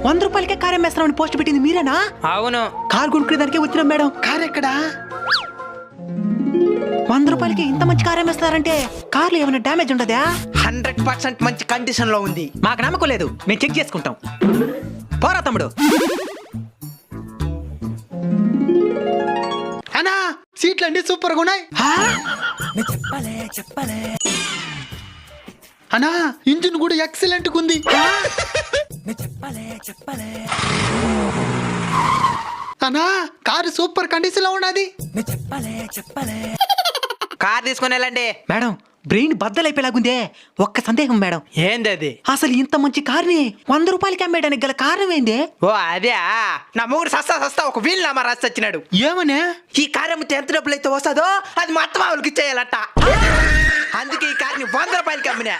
100 రూపాయలకే car అమ్మేస్తామని post పెట్టింది మీరేనా? అవును. కార్ కొనుక్కునేదానికే వచ్చినాం మేడం. కార్ ఎక్కడా? 100 రూపాయలకి ఇంత మంచి కార్ అమ్మేస్తారంటే కార్లో ఏమైనా డ్యామేజ్ ఉండదా? 100% మంచి కండిషన్ లో ఉంది. మాకు నమ్మకం లేదు, మేము చెక్ చేసుకుంటాం. పోరా తమ్ముడు. అన్నా సీట్లు అండి సూపర్ గా ఉన్నాయి. అన్నా ఇంజిన్ కూడా ఎక్సలెంట్ గా ఉంది. అన్నా కారు సూపర్ కండిషన్ లో ఉన్నది. కార్ తీసుకుని వెళ్ళండి. మేడం బ్రెయిన్ బద్దలైపోయేలాగుందే. ఒక్క సందేహం మేడం, ఏంది అది? అసలు ఇంత మంచి కార్ని 100 రూపాయలకి అమ్మేయడానికి గల కారణం ఏంది? ఓ అదే, నా మొగుడు సస్తా ఒక వీల్ నామా రాసి వచ్చినాడు. ఏమనే? ఈ కార్ అమ్మితే ఎంత డబ్బులు అయితే వస్తుందో అది మొత్తం వాళ్ళకి ఇచ్చేయాలట. అందుకే ఈ కార్ని 100 రూపాయలకి అమ్మినా.